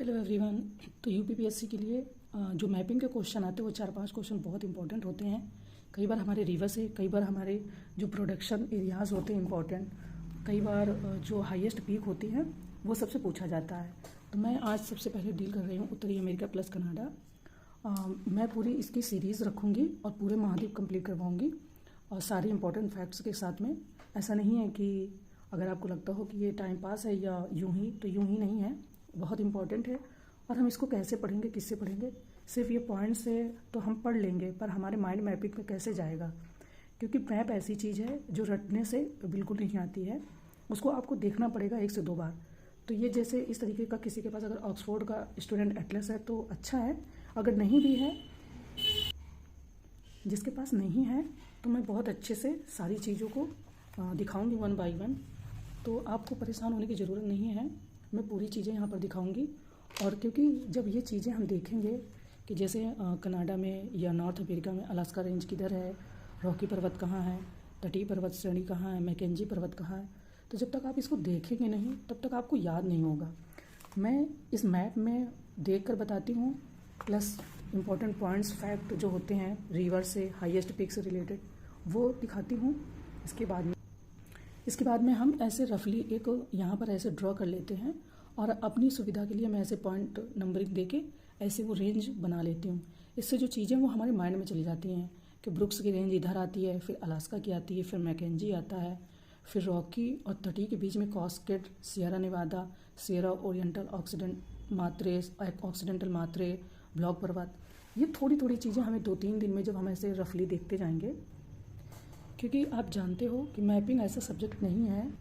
Hello everyone. तो UPPSC के लिए जो मैपिंग के क्वेश्चन आते हैं वो 4-5 क्वेश्चन बहुत इंपॉर्टेंट होते हैं। कई बार हमारे रिवर से, कई बार हमारे जो प्रोडक्शन एरियाज़ होते हैं इंपॉर्टेंट, कई बार जो हाईएस्ट पीक होती हैं वो सबसे पूछा जाता है। तो मैं आज सबसे पहले डील कर रही हूँ उत्तरी अमेरिका प्लस कनाडा। मैं पूरी इसकी सीरीज़ रखूँगी और पूरे महाद्वीप कंप्लीट करवाऊँगी और सारे इंपॉर्टेंट फैक्ट्स के साथ में। ऐसा नहीं है कि अगर आपको लगता हो कि ये टाइम पास है या यूं ही, तो यूं ही नहीं है, बहुत इंपॉर्टेंट है। और हम इसको कैसे पढ़ेंगे, किससे पढ़ेंगे? सिर्फ ये पॉइंट्स से तो हम पढ़ लेंगे, पर हमारे माइंड मैपिंग में कैसे जाएगा? क्योंकि मैप ऐसी चीज़ है जो रटने से बिल्कुल नहीं आती है, उसको आपको देखना पड़ेगा 1 से 2 बार। तो ये जैसे इस तरीके का किसी के पास अगर ऑक्सफोर्ड का स्टूडेंट एटलस है तो अच्छा है, अगर नहीं भी है, जिसके पास नहीं है, तो मैं बहुत अच्छे से सारी चीज़ों को दिखाऊंगी 1 बाय 1। तो आपको परेशान होने की ज़रूरत नहीं है, मैं पूरी चीज़ें यहाँ पर दिखाऊंगी। और क्योंकि जब ये चीज़ें हम देखेंगे कि जैसे कनाडा में या नॉर्थ अमेरिका में अलास्का रेंज किधर है, रॉकी पर्वत कहाँ है, तटीय पर्वत श्रेणी कहाँ है, मैकेंजी पर्वत कहाँ है, तो जब तक आप इसको देखेंगे नहीं तब तक आपको याद नहीं होगा। मैं इस मैप में देख कर बताती हूँ, प्लस इम्पॉर्टेंट पॉइंट्स, फैक्ट जो होते हैं रिवर से, हाईएस्ट पीक से रिलेटेड, वो दिखाती हूँ। इसके बाद में हम ऐसे रफली एक यहाँ पर ऐसे ड्रॉ कर लेते हैं और अपनी सुविधा के लिए मैं ऐसे पॉइंट नंबरिंग देके ऐसे वो रेंज बना लेती हूँ। इससे जो चीज़ें वो हमारे माइंड में चली जाती हैं कि ब्रुक्स की रेंज इधर आती है, फिर अलास्का की आती है, फिर मैकेंजी आता है, फिर रॉकी और तटीय के बीच में Cascade, Sierra Nevada, Sierra Oriental, Occidental Madre, block पर्वत। ये थोड़ी थोड़ी चीज़ें हमें 2-3 दिन में जब हम ऐसे रफली देखते जाएंगे, क्योंकि आप जानते हो कि मैपिंग ऐसा सब्जेक्ट नहीं है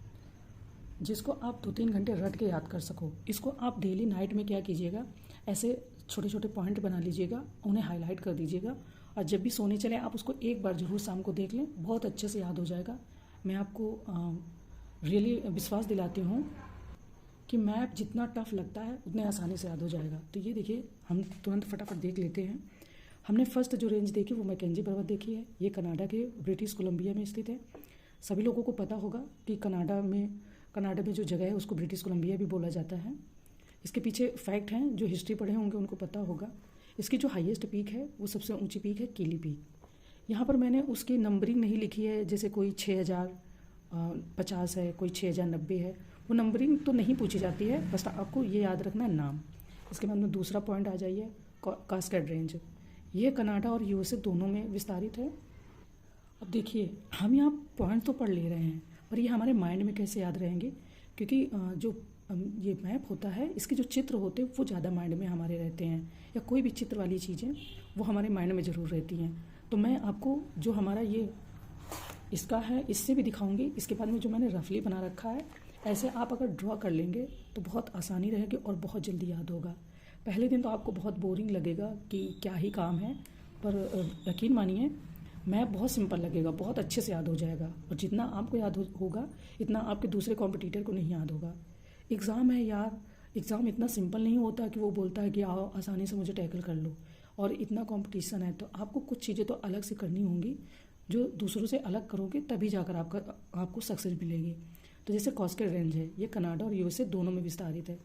जिसको आप 2-3 घंटे रट के याद कर सको। इसको आप डेली नाइट में क्या कीजिएगा, ऐसे छोटे छोटे पॉइंट बना लीजिएगा, उन्हें हाईलाइट कर दीजिएगा और जब भी सोने चले आप उसको एक बार ज़रूर शाम को देख लें, बहुत अच्छे से याद हो जाएगा। मैं आपको रियली विश्वास दिलाती हूँ कि मैप जितना टफ लगता है उतने आसानी से याद हो जाएगा। तो ये देखिए, हम तुरंत फटाफट देख लेते हैं। हमने फर्स्ट जो रेंज देखी वो मैकेंजी पर्वत देखी है। ये कनाडा के ब्रिटिश कोलंबिया में स्थित है। सभी लोगों को पता होगा कि कनाडा में जो जगह है उसको ब्रिटिश कोलंबिया भी बोला जाता है। इसके पीछे फैक्ट हैं, जो हिस्ट्री पढ़े होंगे उनको पता होगा। इसकी जो हाईएस्ट पीक है वो सबसे ऊंची पीक है किली पीक। यहाँ पर मैंने उसकी नंबरिंग नहीं लिखी है, जैसे कोई 6050 है, कोई 6090 है, वो नंबरिंग तो नहीं पूछी जाती है, बस आपको ये याद रखना है नाम। इसके बाद में दूसरा पॉइंट आ जाइए, कास्केड रेंज। ये कनाडा और यूएसए दोनों में विस्तारित है। अब देखिए, हम यहाँ पॉइंट तो पढ़ ले रहे हैं, पर ये हमारे माइंड में कैसे याद रहेंगे? क्योंकि जो ये मैप होता है, इसके जो चित्र होते हैं वो ज़्यादा माइंड में हमारे रहते हैं, या कोई भी चित्र वाली चीज़ें वो हमारे माइंड में ज़रूर रहती हैं। तो मैं आपको जो हमारा ये इसका है इससे भी दिखाऊंगी। इसके बाद में जो मैंने रफली बना रखा है, ऐसे आप अगर ड्रॉ कर लेंगे तो बहुत आसानी रहेगी और बहुत जल्दी याद होगा। पहले दिन तो आपको बहुत बोरिंग लगेगा कि क्या ही काम है, पर यकीन मानिए मैप बहुत सिंपल लगेगा, बहुत अच्छे से याद हो जाएगा। और जितना आपको याद होगा इतना आपके दूसरे कॉम्पिटिटर को नहीं याद होगा। एग्ज़ाम है यार, एग्ज़ाम इतना सिंपल नहीं होता कि वो बोलता है कि आओ आसानी से मुझे टैकल कर लो। और इतना कंपटीशन है तो आपको कुछ चीज़ें तो अलग से करनी होंगी, जो दूसरों से अलग करोगे तभी जाकर आपको सक्सेस मिलेगी। तो जैसे कास्केड रेंज है, ये कनाडा और यूएसए दोनों में विस्तारित है।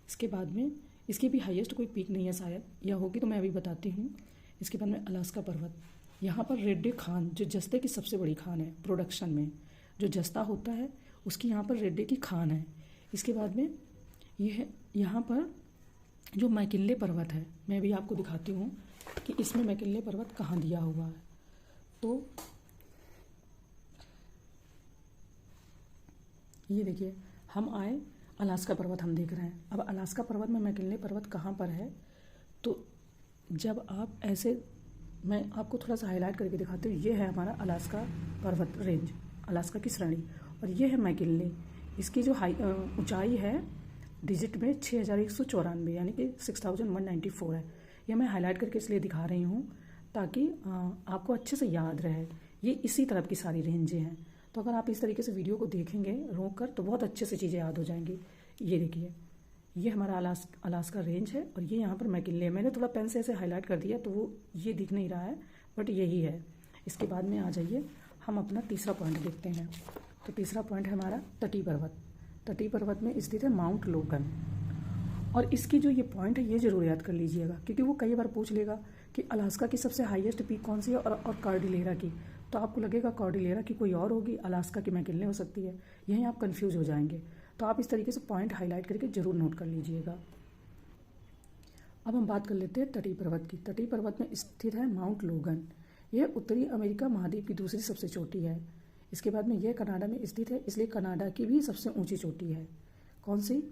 इसके बाद में इसकी भी हाईएस्ट कोई पीक नहीं है शायद, या होगी तो मैं अभी बताती हूँ। इसके बाद में अलास्का पर्वत, यहाँ पर रेड्डे खान जो जस्ते की सबसे बड़ी खान है प्रोडक्शन में, जो जस्ता होता है उसकी यहाँ पर रेड्डे की खान है। इसके बाद में ये है यहाँ पर जो मैकिनले पर्वत है, मैं भी आपको दिखाती हूँ कि इसमें मैकिनले पर्वत कहाँ दिया हुआ है। तो ये देखिए, हम आए अलास्का पर्वत हम देख रहे हैं। अब अलास्का पर्वत में मैकिनले पर्वत कहाँ पर है? तो जब आप ऐसे, मैं आपको थोड़ा सा हाईलाइट करके दिखाती हूँ। ये है हमारा अलास्का पर्वत रेंज, अलास्का की श्रेणी, और ये है मैकिनले। इसकी जो ऊंचाई है डिजिट में 6194, यानी कि 6194 है। यह मैं हाईलाइट करके इसलिए दिखा रही हूँ ताकि आपको अच्छे से याद रहे। ये इसी तरफ की सारी रेंजें हैं, तो अगर आप इस तरीके से वीडियो को देखेंगे रोक कर तो बहुत अच्छे से चीज़ें याद हो जाएंगी। ये देखिए, ये हमारा अलास्का रेंज है और ये यहाँ पर मैकिनले है। मैंने थोड़ा पेन से ऐसे हाईलाइट कर दिया तो वो ये दिख नहीं रहा है, बट यही है। इसके बाद में आ जाइए, हम अपना तीसरा पॉइंट देखते हैं। तो तीसरा पॉइंट है हमारा तटीय पर्वत। तटीय पर्वत में स्थित है माउंट लोगन। और इसकी जो ये पॉइंट है ये ज़रूर याद कर लीजिएगा, क्योंकि वो कई बार पूछ लेगा कि अलास्का की सबसे हाईएस्ट पीक कौन सी है और कॉर्डिलेरा की, तो आपको लगेगा कॉर्डिलेरा की कोई और होगी, अलास्का की मैकिन्ले हो सकती है, यहीं आप कंफ्यूज हो जाएंगे। तो आप इस तरीके से पॉइंट हाईलाइट करके ज़रूर नोट कर लीजिएगा। अब हम बात कर लेते हैं तटीय पर्वत की। तटीय पर्वत में स्थित है माउंट लोगन। यह उत्तरी अमेरिका महाद्वीप की दूसरी सबसे चोटी है। इसके बाद में यह कनाडा में स्थित है, इसलिए कनाडा की भी सबसे ऊंची चोटी है। कौन सी?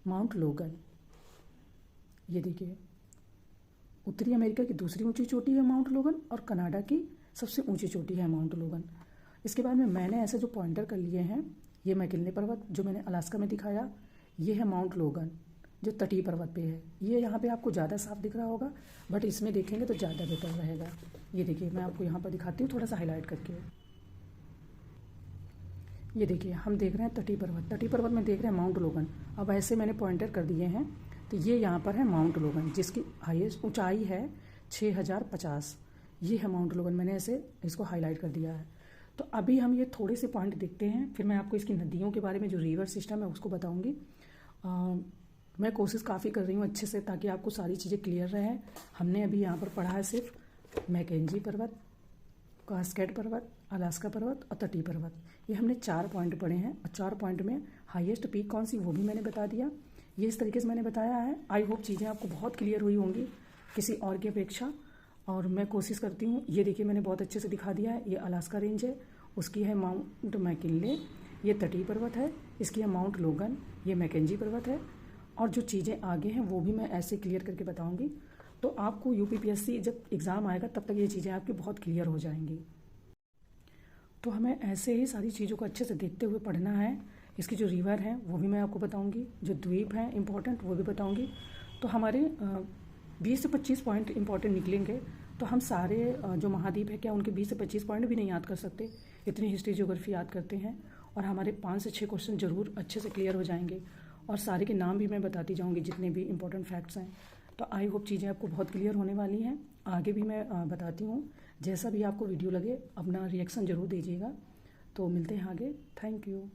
माउंट लोगन। ये देखिए, उत्तरी अमेरिका की दूसरी ऊंची चोटी है माउंट लोगन और कनाडा की सबसे ऊंची चोटी है माउंट लोगन। इसके बाद में मैंने ऐसे जो पॉइंटर कर लिए हैं, ये मैकिन्ले पर्वत जो मैंने अलास्का में दिखाया, ये है माउंट लोगन जो तटीय पर्वत पे है। ये यहाँ पे आपको ज़्यादा साफ दिख रहा होगा, बट इसमें देखेंगे तो ज़्यादा बेटर रहेगा। ये देखिए, मैं आपको यहाँ पर दिखाती हूँ थोड़ा सा हाईलाइट करके। ये देखिए, हम देख रहे हैं तटीय पर्वत। तटीय पर्वत में देख रहे हैं माउंट लोगन। अब ऐसे मैंने पॉइंटर कर दिए हैं, तो ये यहाँ पर है माउंट लोगन जिसकी हाईएस्ट ऊंचाई है 6050। ये है माउंट लोगन, मैंने ऐसे इसको हाईलाइट कर दिया है। तो अभी हम ये थोड़े से पॉइंट देखते हैं, फिर मैं आपको इसकी नदियों के बारे में जो रिवर सिस्टम है उसको बताऊँगी। मैं कोशिश काफ़ी कर रही हूँ अच्छे से, ताकि आपको सारी चीज़ें क्लियर रहें। हमने अभी यहाँ पर पढ़ा है सिर्फ मैकेंजी पर्वत, कास्केड पर्वत, अलास्का पर्वत और तटीय पर्वत। ये हमने 4 पॉइंट पढ़े हैं और 4 पॉइंट में हाईएस्ट पीक कौन सी वो भी मैंने बता दिया। ये इस तरीके से मैंने बताया है। आई होप चीज़ें आपको बहुत क्लियर हुई होंगी किसी और की अपेक्षा, और मैं कोशिश करती हूँ। ये देखिए, मैंने बहुत अच्छे से दिखा दिया है। ये अलास्का रेंज है, उसकी है माउंट मैकिन्ले। ये तटीय पर्वत है, इसकी है माउंट लोगन। ये मैकेंजी पर्वत है, और जो चीज़ें आगे हैं वो भी मैं ऐसे क्लियर करके बताऊंगी। तो आपको यूपीपीएससी जब एग्ज़ाम आएगा तब तक ये चीज़ें आपकी बहुत क्लियर हो जाएंगी। तो हमें ऐसे ही सारी चीज़ों को अच्छे से देखते हुए पढ़ना है। इसकी जो रिवर है वो भी मैं आपको बताऊंगी, जो द्वीप हैं इंपॉर्टेंट वो भी बताऊंगी। तो हमारे 20 से 25 पॉइंट इंपॉर्टेंट निकलेंगे। तो हम सारे जो महाद्वीप है, क्या उनके 20 से 25 पॉइंट भी नहीं याद कर सकते? इतनी हिस्ट्री ज्योग्राफी याद करते हैं, और हमारे 5 से 6 क्वेश्चन ज़रूर अच्छे से क्लियर हो जाएंगे। और सारे के नाम भी मैं बताती जाऊंगी जितने भी इंपॉर्टेंट फैक्ट्स हैं। तो आई होप चीज़ें आपको बहुत क्लियर होने वाली हैं। आगे भी मैं बताती हूँ। जैसा भी आपको वीडियो लगे अपना रिएक्शन ज़रूर दीजिएगा। तो मिलते हैं आगे। Thank you.